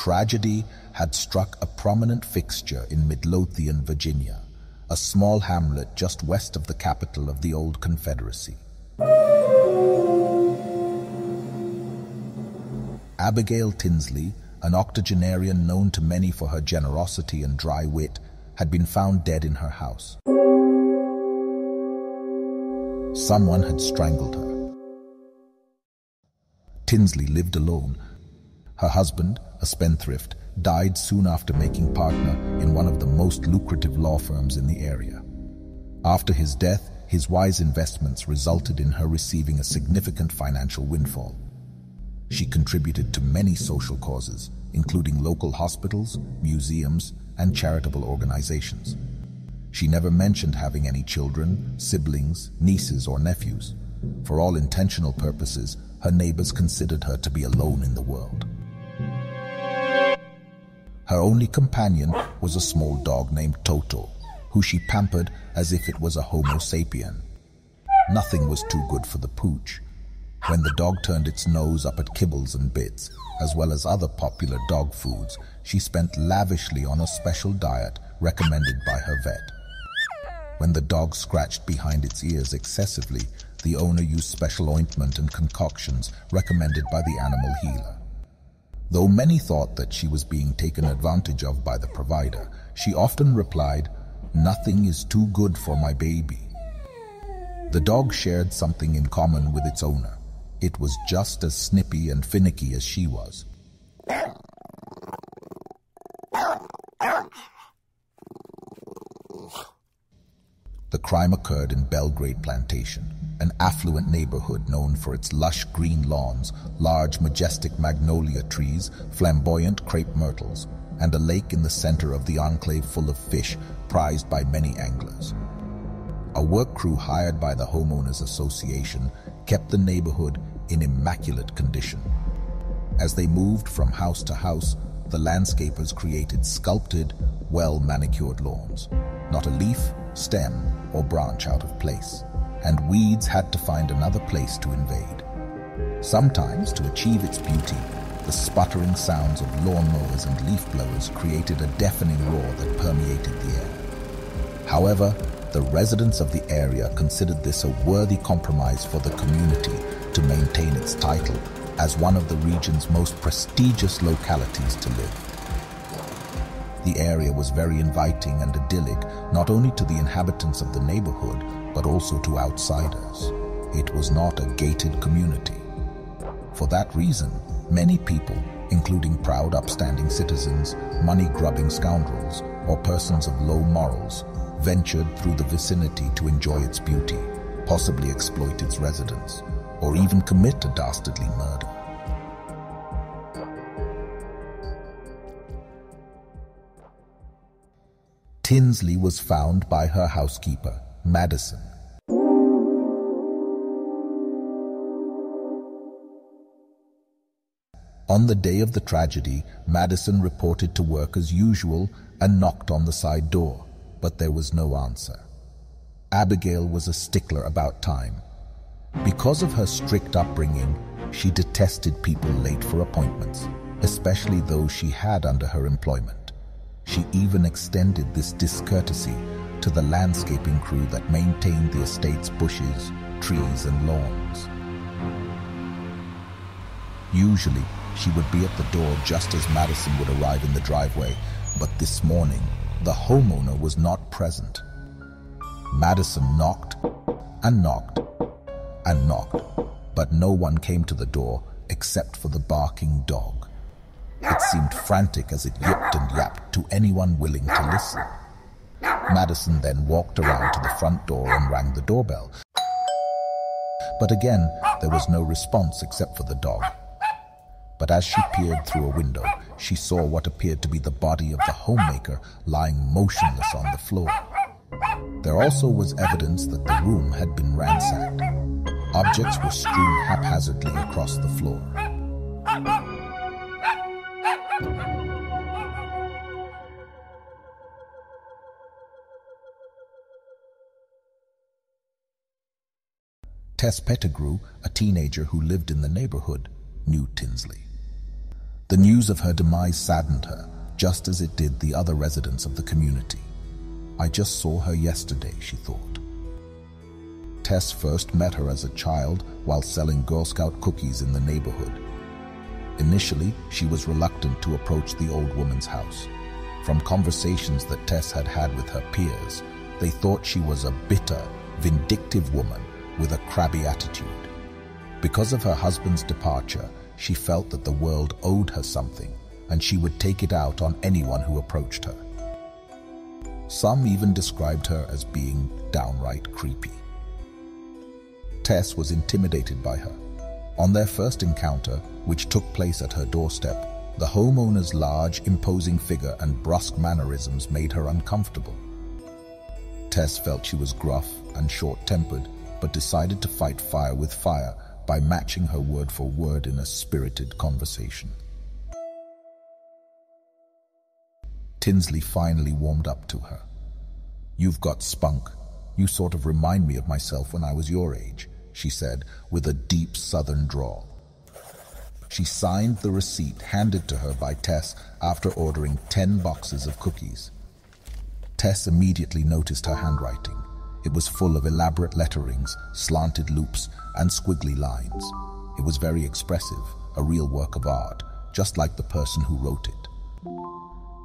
tragedy had struck a prominent fixture in Midlothian, Virginia, a small hamlet just west of the capital of the old Confederacy. Abigail Tinsley, an octogenarian known to many for her generosity and dry wit, had been found dead in her house. Someone had strangled her. Tinsley lived alone. Her husband, a spendthrift, died soon after making partner in one of the most lucrative law firms in the area. After his death, his wise investments resulted in her receiving a significant financial windfall. She contributed to many social causes, including local hospitals, museums, and charitable organizations. She never mentioned having any children, siblings, nieces, or nephews. For all intentional purposes, her neighbors considered her to be alone in the world. Her only companion was a small dog named Toto, who she pampered as if it was a Homo sapien. Nothing was too good for the pooch. When the dog turned its nose up at kibbles and bits, as well as other popular dog foods, she spent lavishly on a special diet recommended by her vet. When the dog scratched behind its ears excessively, the owner used special ointment and concoctions recommended by the animal healer. Though many thought that she was being taken advantage of by the provider, she often replied, "Nothing is too good for my baby." The dog shared something in common with its owner. It was just as snippy and finicky as she was. The crime occurred in Belgrade Plantation, an affluent neighborhood known for its lush green lawns, large majestic magnolia trees, flamboyant crepe myrtles, and a lake in the center of the enclave full of fish prized by many anglers. A work crew hired by the Homeowners Association kept the neighborhood in immaculate condition. As they moved from house to house, the landscapers created sculpted, well-manicured lawns, not a leaf, stem, or branch out of place, and weeds had to find another place to invade. Sometimes, to achieve its beauty, the sputtering sounds of lawnmowers and leaf blowers created a deafening roar that permeated the air. However, the residents of the area considered this a worthy compromise for the community to maintain its title as one of the region's most prestigious localities to live. The area was very inviting and idyllic, not only to the inhabitants of the neighborhood, but also to outsiders. It was not a gated community. For that reason, many people, including proud upstanding citizens, money-grubbing scoundrels, or persons of low morals, ventured through the vicinity to enjoy its beauty, possibly exploit its residents, or even commit a dastardly murder. Tinsley was found by her housekeeper, Madison. On the day of the tragedy, Madison reported to work as usual and knocked on the side door, but there was no answer. Abigail was a stickler about time. Because of her strict upbringing, she detested people late for appointments, especially those she had under her employment. She even extended this discourtesy to the landscaping crew that maintained the estate's bushes, trees, and lawns. Usually, she would be at the door just as Madison would arrive in the driveway, but this morning, the homeowner was not present. Madison knocked and knocked and knocked, but no one came to the door except for the barking dog. It seemed frantic as it yipped and yapped to anyone willing to listen. Madison then walked around to the front door and rang the doorbell. But again, there was no response except for the dog. But as she peered through a window, she saw what appeared to be the body of the homemaker lying motionless on the floor. There also was evidence that the room had been ransacked. Objects were strewn haphazardly across the floor. Tess Pettigrew, a teenager who lived in the neighborhood, knew Tinsley. The news of her demise saddened her, just as it did the other residents of the community. I just saw her yesterday, she thought. Tess first met her as a child while selling Girl Scout cookies in the neighborhood. Initially, she was reluctant to approach the old woman's house. From conversations that Tess had had with her peers, they thought she was a bitter, vindictive woman with a crabby attitude. Because of her husband's departure, she felt that the world owed her something, and she would take it out on anyone who approached her. Some even described her as being downright creepy. Tess was intimidated by her. On their first encounter, which took place at her doorstep, the homeowner's large, imposing figure and brusque mannerisms made her uncomfortable. Tess felt she was gruff and short-tempered, but decided to fight fire with fire by matching her word for word in a spirited conversation. Tinsley finally warmed up to her. "You've got spunk. You sort of remind me of myself when I was your age," she said with a deep southern drawl. She signed the receipt handed to her by Tess after ordering 10 boxes of cookies. Tess immediately noticed her handwriting. It was full of elaborate letterings, slanted loops, and squiggly lines. It was very expressive, a real work of art, just like the person who wrote it.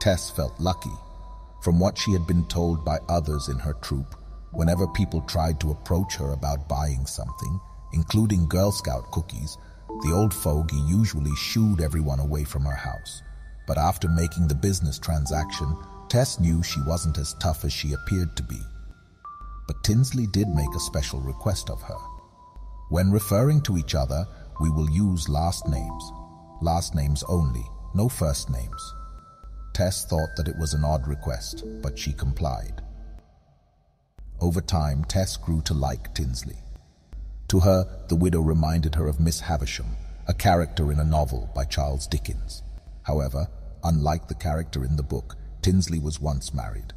Tess felt lucky. From what she had been told by others in her troop, whenever people tried to approach her about buying something, including Girl Scout cookies, the old fogey usually shooed everyone away from her house. But after making the business transaction, Tess knew she wasn't as tough as she appeared to be. But Tinsley did make a special request of her. "When referring to each other, we will use last names. Last names only, no first names." Tess thought that it was an odd request, but she complied. Over time, Tess grew to like Tinsley. To her, the widow reminded her of Miss Havisham, a character in a novel by Charles Dickens. However, unlike the character in the book, Tinsley was once married.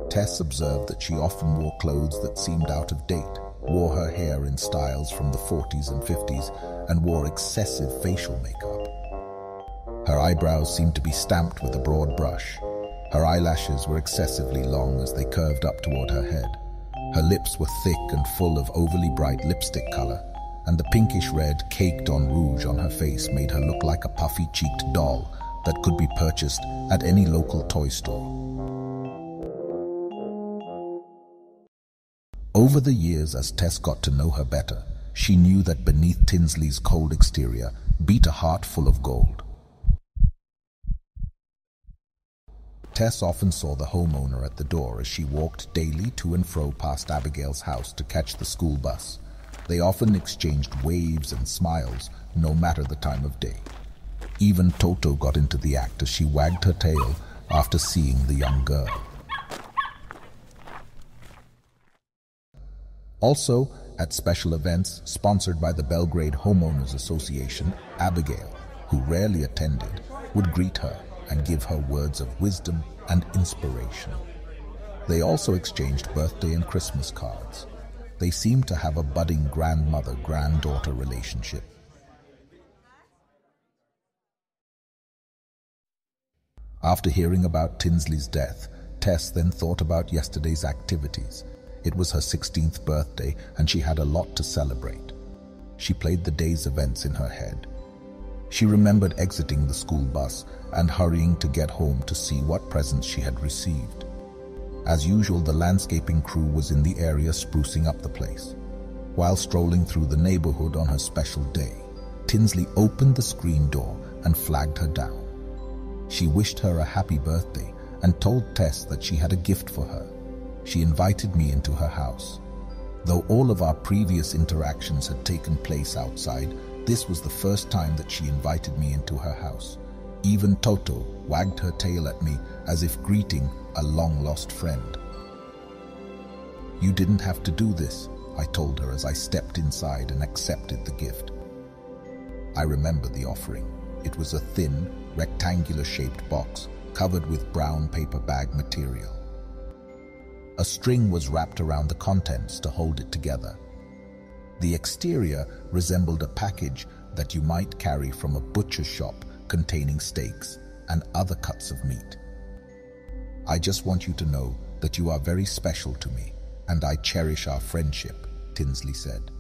Tess observed that she often wore clothes that seemed out of date, wore her hair in styles from the 40s and 50s, and wore excessive facial makeup. Her eyebrows seemed to be stamped with a broad brush. Her eyelashes were excessively long as they curved up toward her head. Her lips were thick and full of overly bright lipstick color, and the pinkish red caked-on rouge on her face made her look like a puffy-cheeked doll that could be purchased at any local toy store. Over the years, as Tess got to know her better, she knew that beneath Tinsley's cold exterior beat a heart full of gold. Tess often saw the homeowner at the door as she walked daily to and fro past Abigail's house to catch the school bus. They often exchanged waves and smiles, no matter the time of day. Even Toto got into the act as she wagged her tail after seeing the young girl. Also, at special events sponsored by the Belgrade Homeowners Association, Abigail, who rarely attended, would greet her and give her words of wisdom and inspiration. They also exchanged birthday and Christmas cards. They seemed to have a budding grandmother-granddaughter relationship. After hearing about Tinsley's death, Tess then thought about yesterday's activities. It was her 16th birthday, and she had a lot to celebrate. She played the day's events in her head. She remembered exiting the school bus and hurrying to get home to see what presents she had received. As usual, the landscaping crew was in the area sprucing up the place. While strolling through the neighborhood on her special day, Tinsley opened the screen door and flagged her down. She wished her a happy birthday and told Tess that she had a gift for her. She invited me into her house. Though all of our previous interactions had taken place outside, this was the first time that she invited me into her house. Even Toto wagged her tail at me as if greeting a long-lost friend. "You didn't have to do this," I told her as I stepped inside and accepted the gift. I remember the offering. It was a thin, rectangular-shaped box covered with brown paper bag material. A string was wrapped around the contents to hold it together. The exterior resembled a package that you might carry from a butcher shop containing steaks and other cuts of meat. I just want you to know that you are very special to me, and I cherish our friendship, Tinsley said.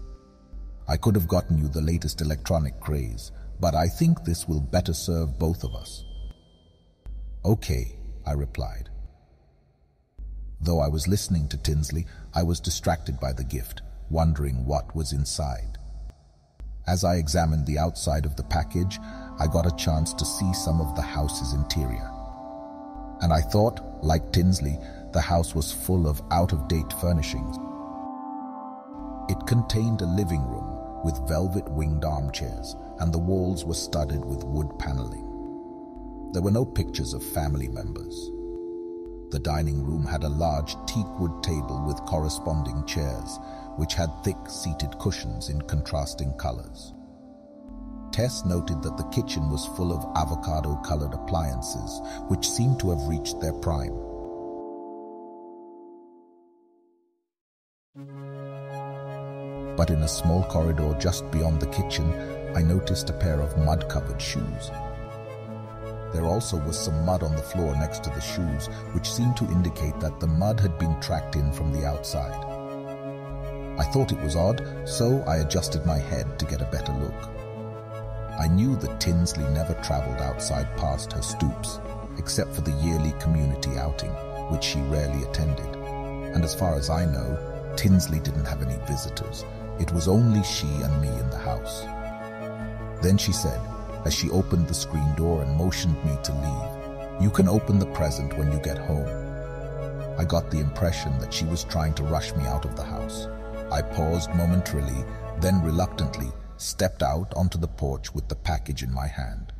I could have gotten you the latest electronic craze, but I think this will better serve both of us. Okay, I replied. Though I was listening to Tinsley, I was distracted by the gift, wondering what was inside. As I examined the outside of the package, I got a chance to see some of the house's interior. And I thought, like Tinsley, the house was full of out-of-date furnishings. It contained a living room with velvet-winged armchairs, and the walls were studded with wood paneling. There were no pictures of family members. The dining room had a large teakwood table with corresponding chairs, which had thick seated cushions in contrasting colors. Tess noted that the kitchen was full of avocado-colored appliances, which seemed to have reached their prime. But in a small corridor just beyond the kitchen, I noticed a pair of mud-covered shoes. There also was some mud on the floor next to the shoes, which seemed to indicate that the mud had been tracked in from the outside. I thought it was odd, so I adjusted my head to get a better look. I knew that Tinsley never traveled outside past her stoops, except for the yearly community outing, which she rarely attended. And as far as I know, Tinsley didn't have any visitors. It was only she and me in the house. Then she said, as she opened the screen door and motioned me to leave, "You can open the present when you get home." I got the impression that she was trying to rush me out of the house. I paused momentarily, then reluctantly stepped out onto the porch with the package in my hand.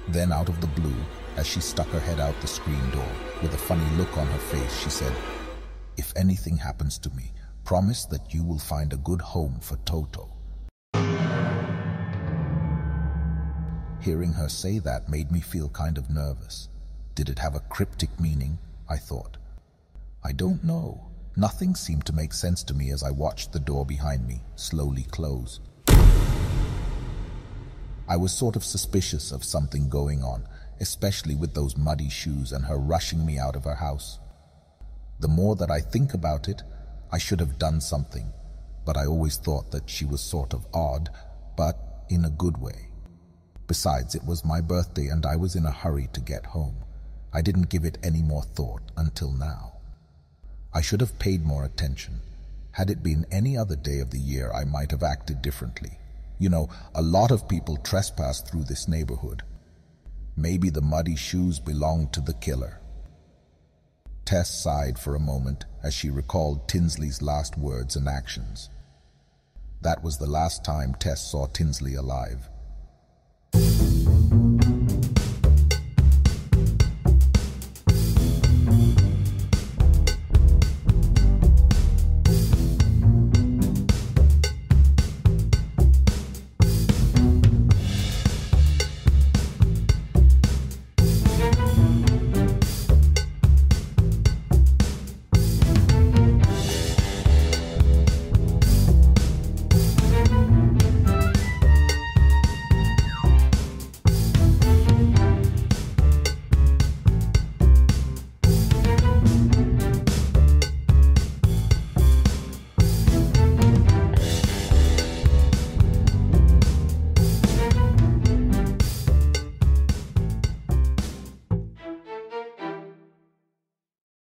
Then out of the blue, as she stuck her head out the screen door, with a funny look on her face, she said, "If anything happens to me, promise that you will find a good home for Toto." Hearing her say that made me feel kind of nervous. Did it have a cryptic meaning? I thought. I don't know. Nothing seemed to make sense to me as I watched the door behind me slowly close. I was sort of suspicious of something going on, especially with those muddy shoes and her rushing me out of her house. The more that I think about it, I should have done something, but I always thought that she was sort of odd, but in a good way. Besides, it was my birthday and I was in a hurry to get home. I didn't give it any more thought until now. I should have paid more attention. Had it been any other day of the year, I might have acted differently. You know, a lot of people trespass through this neighborhood. Maybe the muddy shoes belonged to the killer. Tess sighed for a moment as she recalled Tinsley's last words and actions. That was the last time Tess saw Tinsley alive.